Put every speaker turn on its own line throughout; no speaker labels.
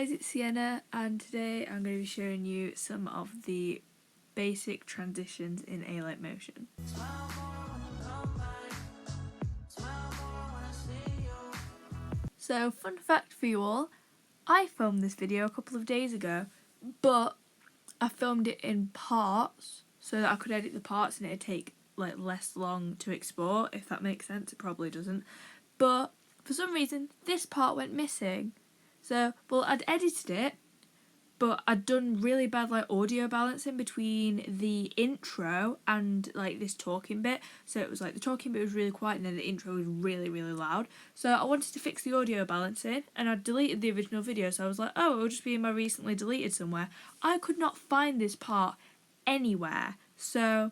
guys, it's Sienna, and today I'm going to be showing you some of the basic transitions in Alight Motion. So, fun fact for you all, I filmed this video a couple of days ago, but I filmed it in parts so that I could edit the parts and it'd take less long to export, if that makes sense. It probably doesn't, but for some reason this part went missing. So, well, I'd edited it, but I'd done really bad audio balancing between the intro and this talking bit. So it was the talking bit was really quiet and then the intro was really, really loud. So I wanted to fix the audio balancing and I deleted the original video. So I was like, oh, it'll just be in my recently deleted somewhere. I could not find this part anywhere. So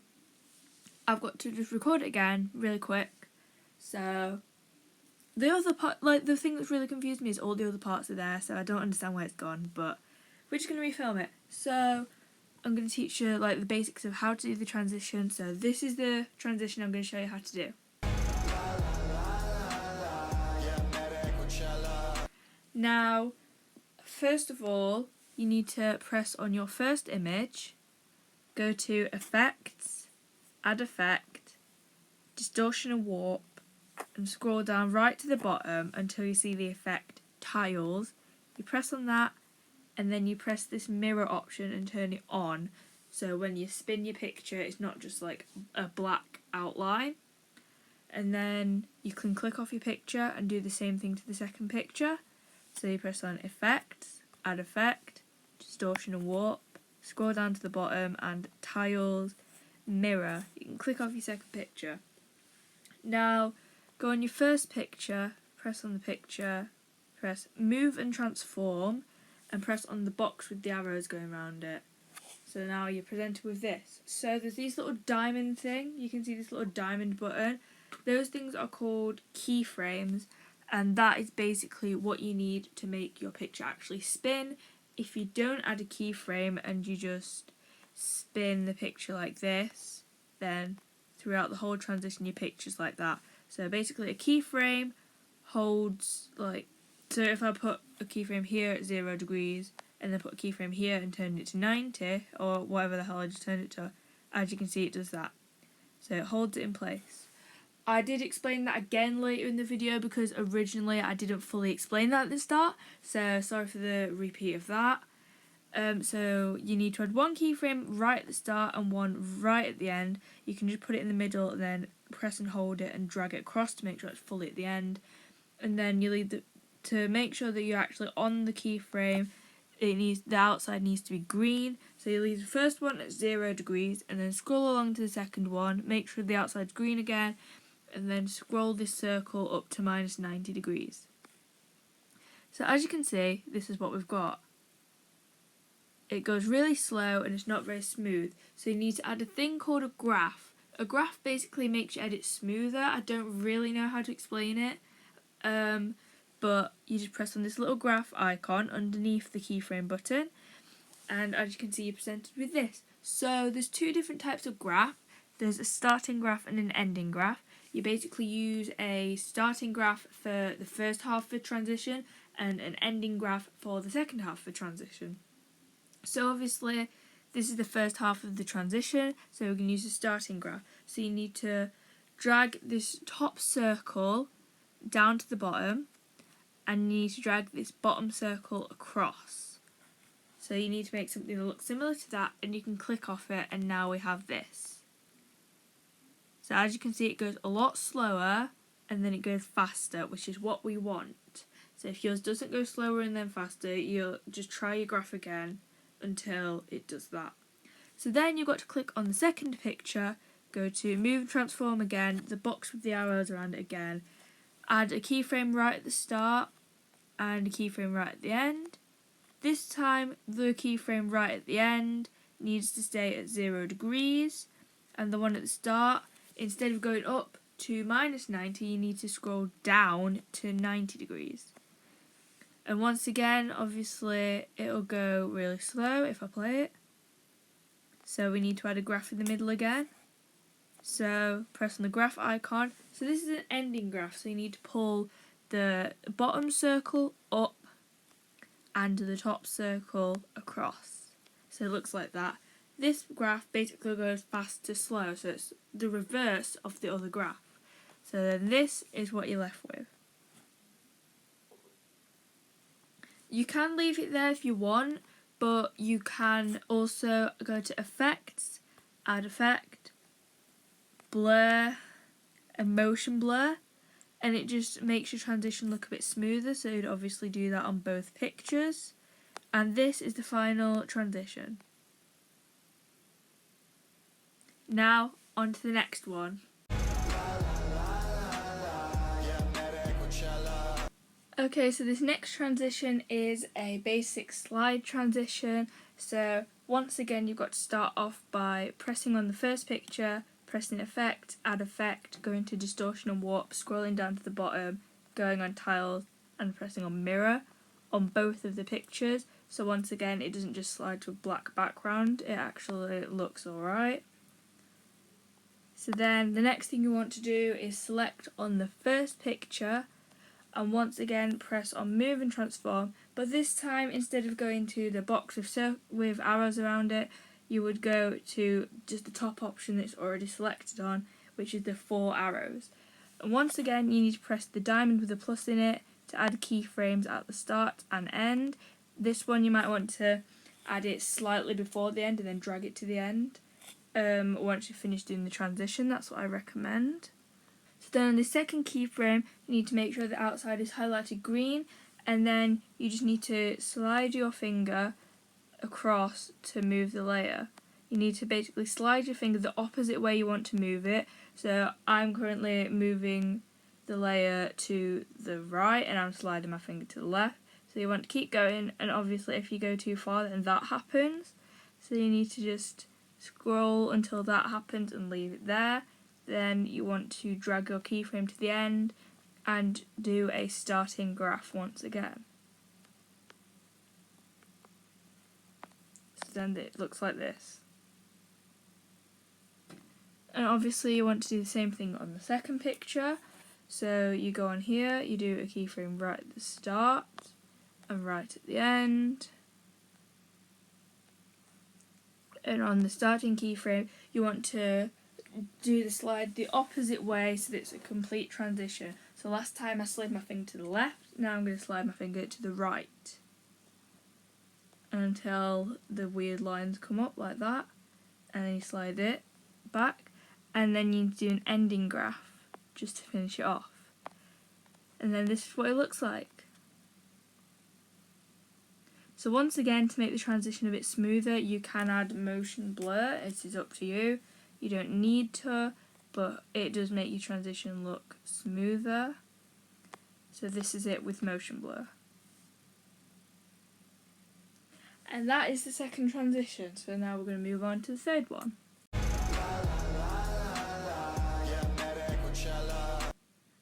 I've got to just record it again really quick. So the other part, the thing that's really confused me is all the other parts are there, so I don't understand where it's gone, but we're just going to refilm it. So I'm going to teach you the basics of how to do the transition. So this is the transition I'm going to show you how to do. Now, first of all, you need to press on your first image, go to Effects, Add Effect, Distortion and Warp, and scroll down right to the bottom until you see the effect Tiles. You press on that and then you press this mirror option and turn it on, so when you spin your picture it's not just a black outline. And then you can click off your picture and do the same thing to the second picture. So you press on Effects, Add Effect, Distortion and Warp, scroll down to the bottom and Tiles, Mirror. You can click off your second picture. Now go on your first picture, press on the picture, press Move and Transform, and press on the box with the arrows going around it. So now you're presented with this. So there's these little diamond thing, you can see this little diamond button. Those things are called keyframes, and that is basically what you need to make your picture actually spin. If you don't add a keyframe and you just spin the picture like this, then throughout the whole transition your picture's like that. So basically a keyframe holds so if I put a keyframe here at 0 degrees and then put a keyframe here and turn it to 90 or whatever the hell I just turned it to, as you can see it does that. So it holds it in place. I did explain that again later in the video because originally I didn't fully explain that at the start, so sorry for the repeat of that. So you need to add one keyframe right at the start and one right at the end. You can just put it in the middle and then press and hold it and drag it across to make sure it's fully at the end. And then you leave to make sure that you're actually on the keyframe, the outside needs to be green. So you leave the first one at 0 degrees and then scroll along to the second one, make sure the outside's green again, and then scroll this circle up to -90 degrees. So as you can see, this is what we've got. It goes really slow and it's not very smooth, so you need to add a thing called a graph. A graph basically makes your edit smoother. I don't really know how to explain it, but you just press on this little graph icon underneath the keyframe button, and as you can see you're presented with this. So there's two different types of graph. There's a starting graph and an ending graph. You basically use a starting graph for the first half of the transition and an ending graph for the second half of the transition. So obviously this is the first half of the transition, so we're going to use the starting graph. So you need to drag this top circle down to the bottom and you need to drag this bottom circle across. So you need to make something that looks similar to that and you can click off it and now we have this. So as you can see it goes a lot slower and then it goes faster, which is what we want. So if yours doesn't go slower and then faster, you'll just try your graph again until it does that. So then you've got to click on the second picture, go to Move and Transform again, the box with the arrows around it again, add a keyframe right at the start and a keyframe right at the end. This time the keyframe right at the end needs to stay at 0 degrees, and the one at the start, instead of going up to -90, you need to scroll down to 90 degrees. And once again, obviously, it'll go really slow if I play it. So we need to add a graph in the middle again. So press on the graph icon. So this is an ending graph, so you need to pull the bottom circle up and the top circle across. So it looks like that. This graph basically goes fast to slow, so it's the reverse of the other graph. So then this is what you're left with. You can leave it there if you want, but you can also go to Effects, Add Effect, Blur, and Motion Blur, and it just makes your transition look a bit smoother, so you'd obviously do that on both pictures. And this is the final transition. Now, on to the next one. Okay, so this next transition is a basic slide transition. So once again, you've got to start off by pressing on the first picture, pressing Effect, Add Effect, going to Distortion and Warp, scrolling down to the bottom, going on Tiles, and pressing on Mirror on both of the pictures. So once again, it doesn't just slide to a black background, it actually looks alright. So then the next thing you want to do is select on the first picture, and once again press on Move and Transform, but this time instead of going to the box with arrows around it, you would go to just the top option that's already selected on, which is the 4 arrows. And once again you need to press the diamond with a plus in it to add keyframes at the start and end. This one you might want to add it slightly before the end and then drag it to the end. Once you've finished doing the transition, that's what I recommend. So then on the second keyframe, you need to make sure the outside is highlighted green, and then you just need to slide your finger across to move the layer. You need to basically slide your finger the opposite way you want to move it. So I'm currently moving the layer to the right and I'm sliding my finger to the left. So you want to keep going, and obviously if you go too far then that happens. So you need to just scroll until that happens and leave it there. Then you want to drag your keyframe to the end and do a starting graph once again. So then it looks like this. And obviously you want to do the same thing on the second picture. So you go on here, you do a keyframe right at the start and right at the end. And on the starting keyframe, you want to do the slide the opposite way so that it's a complete transition. So last time I slid my finger to the left, now I'm going to slide my finger to the right until the weird lines come up like that, and then you slide it back, and then you need to do an ending graph just to finish it off. And then this is what it looks like. So once again, to make the transition a bit smoother, you can add motion blur. It is up to you. You don't need to, but it does make your transition look smoother. So this is it with motion blur. And that is the second transition. So now we're going to move on to the third one.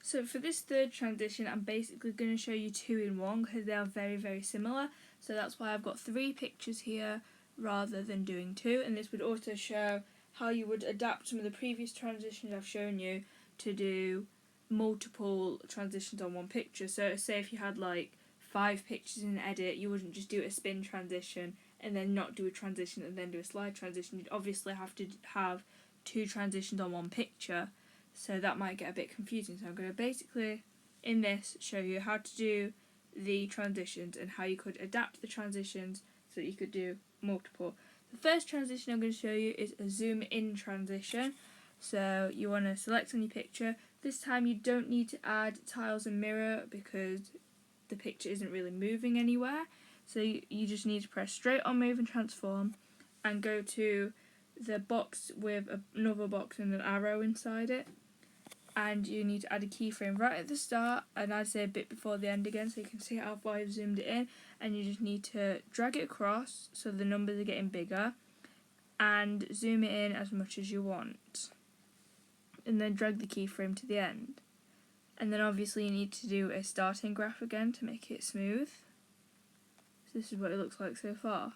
So for this third transition, I'm basically going to show you 2 in 1 because they are very, very similar. So that's why I've got 3 pictures here rather than doing 2. And this would also show how you would adapt some of the previous transitions I've shown you to do multiple transitions on one picture. So say if you had like 5 pictures in edit, you wouldn't just do a spin transition and then not do a transition and then do a slide transition. You'd obviously have to have 2 transitions on one picture. So that might get a bit confusing. So I'm going to basically, in this, show you how to do the transitions and how you could adapt the transitions so that you could do multiple. The first transition I'm going to show you is a zoom in transition. So you want to select on your picture. This time you don't need to add tiles and mirror because the picture isn't really moving anywhere. So you just need to press straight on Move and Transform and go to the box with another box and an arrow inside it. And you need to add a keyframe right at the start, and I'd say a bit before the end again so you can see how far I've zoomed it in. And you just need to drag it across so the numbers are getting bigger and zoom it in as much as you want. And then drag the keyframe to the end. And then obviously you need to do a starting graph again to make it smooth. So this is what it looks like so far.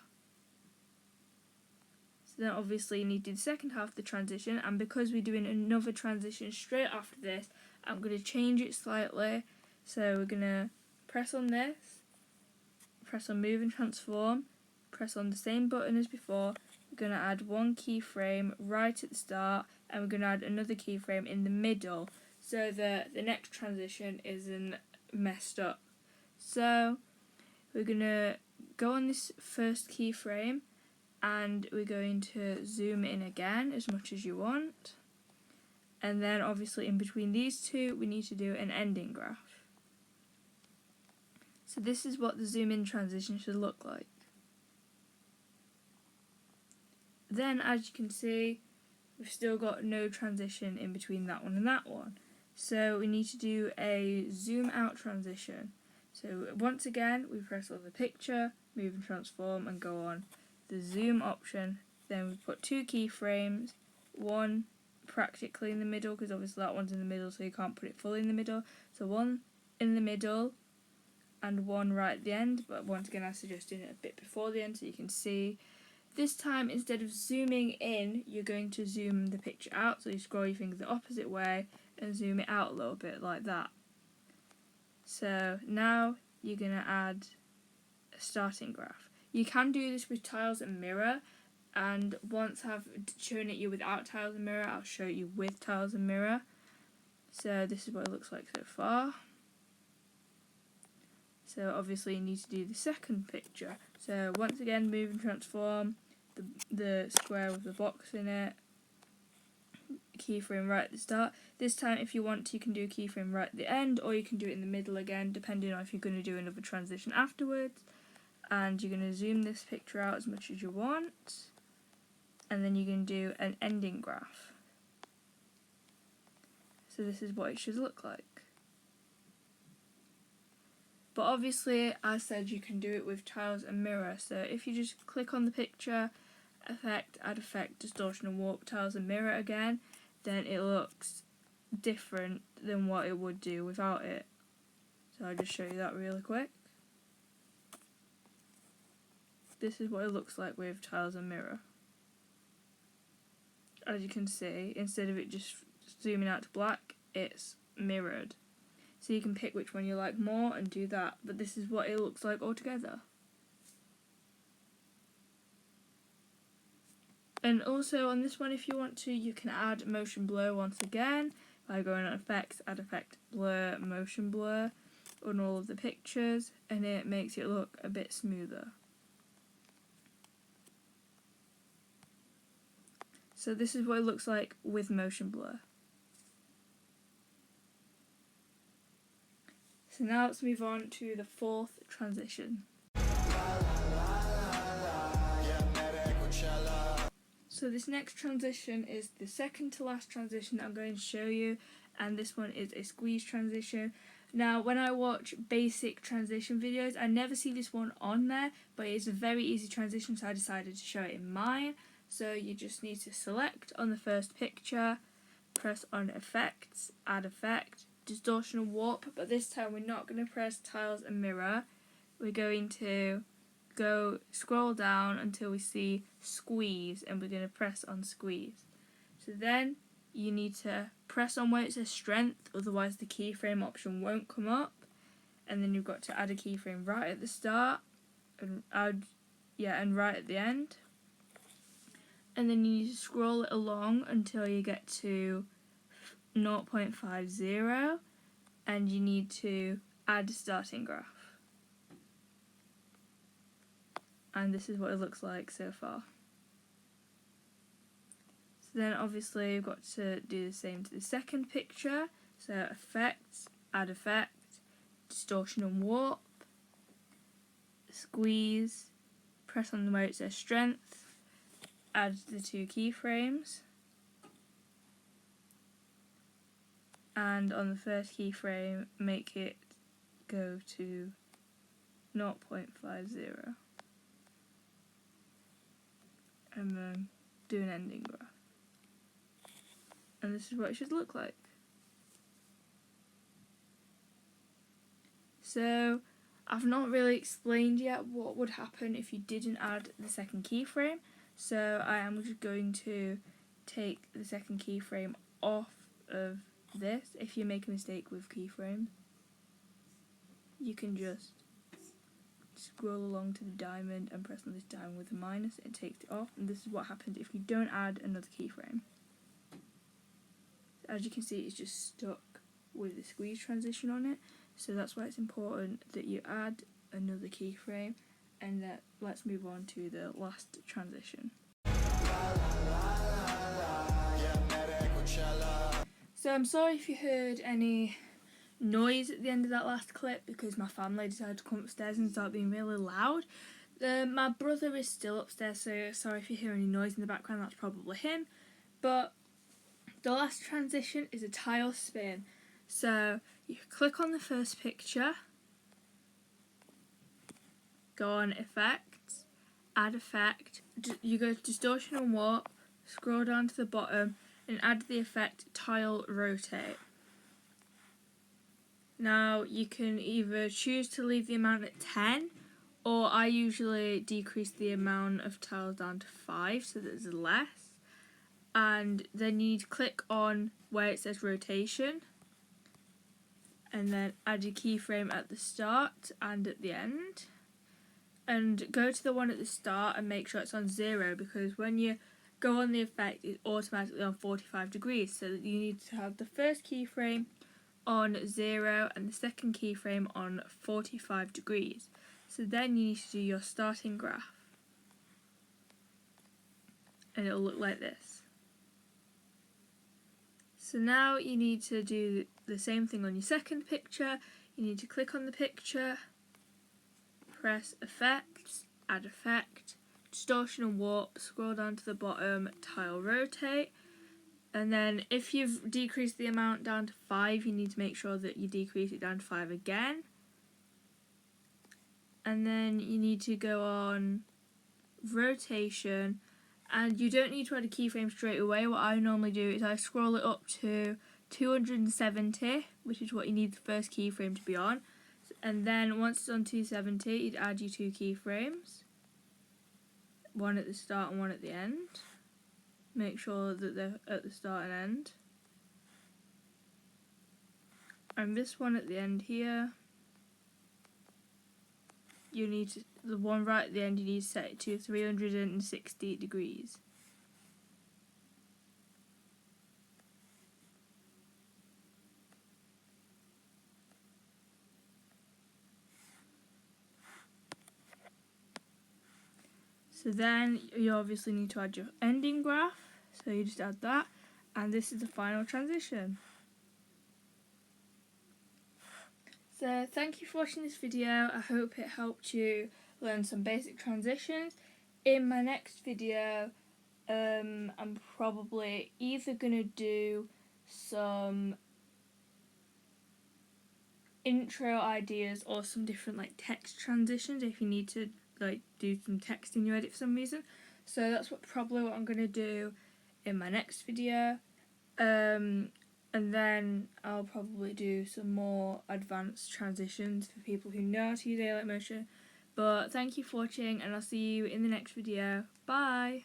So then obviously you need to do the second half of the transition, and because we're doing another transition straight after this, I'm going to change it slightly. So we're going to press on this, press on move and transform, press on the same button as before. We're going to add one keyframe right at the start, and we're going to add another keyframe in the middle so that the next transition isn't messed up. So we're going to go on this first keyframe and we're going to zoom in again as much as you want. And then obviously in between these two we need to do an ending graph. So this is what the zoom in transition should look like. Then as you can see, we've still got no transition in between that one and that one. So we need to do a zoom out transition. So once again we press on the picture, move and transform, and go on the zoom option. Then we put two keyframes, one practically in the middle because obviously that one's in the middle so you can't put it fully in the middle. So one in the middle and one right at the end, but once again I suggest doing it a bit before the end so you can see. This time instead of zooming in you're going to zoom the picture out, so you scroll your finger the opposite way and zoom it out a little bit like that. So now you're going to add a starting graph. You can do this with tiles and mirror, and once I've shown it you without tiles and mirror, I'll show you with tiles and mirror. So this is what it looks like so far. So obviously you need to do the second picture. So once again move and transform, the square with the box in it, keyframe right at the start. This time if you want to you can do a keyframe right at the end, or you can do it in the middle again depending on if you're going to do another transition afterwards. And you're going to zoom this picture out as much as you want, and then you're going to do an ending graph. So this is what it should look like. But obviously, as said, you can do it with tiles and mirror. So if you just click on the picture, effect, add effect, distortion and warp, tiles and mirror again, then it looks different than what it would do without it. So I'll just show you that really quick. This is what it looks like with tiles and mirror. As you can see, instead of it just zooming out to black, it's mirrored. So you can pick which one you like more and do that, but this is what it looks like altogether. And also on this one, if you want to, you can add motion blur once again by going on effects, add effect, blur, motion blur on all of the pictures, and it makes it look a bit smoother. So this is what it looks like with motion blur. So now let's move on to the fourth transition. So this next transition is the second to last transition that I'm going to show you, and this one is a squeeze transition. Now when I watch basic transition videos I never see this one on there, but it's a very easy transition so I decided to show it in mine. So you just need to select on the first picture, press on effects, add effect, distortion and warp, but this time we're not going to press tiles and mirror. We're going to scroll down until we see squeeze, and we're going to press on squeeze. So then you need to press on where it says strength, otherwise the keyframe option won't come up, and then you've got to add a keyframe right at the start and right at the end. And then you need to scroll it along until you get to 0.50, and you need to add a starting graph. And this is what it looks like so far. So then obviously you've got to do the same to the second picture. So effects, add effect, distortion and warp, squeeze, press on where it says strength, add the two keyframes, and on the first keyframe make it go to 0.50, and then do an ending graph. And this is what it should look like. So I've not really explained yet what would happen if you didn't add the second keyframe. So I am just going to take the second keyframe off of this. If you make a mistake with keyframes, you can just scroll along to the diamond and press on this diamond with a minus, it takes it off, and this is what happens if you don't add another keyframe. As you can see, it's just stuck with the squeeze transition on it, so that's why it's important that you add another keyframe. And let's move on to the last transition. So I'm sorry if you heard any noise at the end of that last clip, because my family decided to come upstairs and start being really loud. My brother is still upstairs, so sorry if you hear any noise in the background, that's probably him. But the last transition is a tile spin. So you click on the first picture, go on Effects, Add Effect, you go to Distortion and Warp, scroll down to the bottom and add the effect Tile Rotate. Now you can either choose to leave the amount at 10, or I usually decrease the amount of tiles down to 5 so that there's less. And then you need to click on where it says rotation, and then add your keyframe at the start and at the end. And go to the one at the start and make sure it's on 0, because when you go on the effect it's automatically on 45 degrees, so that you need to have the first keyframe on 0 and the second keyframe on 45 degrees. So then you need to do your starting graph, and it'll look like this. So now you need to do the same thing on your second picture. You need to click on the picture, press Effects, Add Effect, Distortion and Warp, scroll down to the bottom, Tile Rotate, and then if you've decreased the amount down to 5, you need to make sure that you decrease it down to 5 again. And then you need to go on Rotation, and you don't need to add a keyframe straight away. What I normally do is I scroll it up to 270, which is what you need the first keyframe to be on. And then once it's on 270, you'd add your 2 keyframes, one at the start and one at the end. Make sure that they're at the start and end. And this one at the end here, you need to, the one right at the end, you need to set it to 360 degrees. So then you obviously need to add your ending graph, so you just add that, and this is the final transition. So thank you for watching this video. I hope it helped you learn some basic transitions. In my next video, I'm probably either going to do some intro ideas or some different like text transitions if you need to like do some text in your edit for some reason. So that's probably what I'm going to do in my next video. And then I'll probably do some more advanced transitions for people who know how to use Alight Motion. But thank you for watching, and I'll see you in the next video. Bye!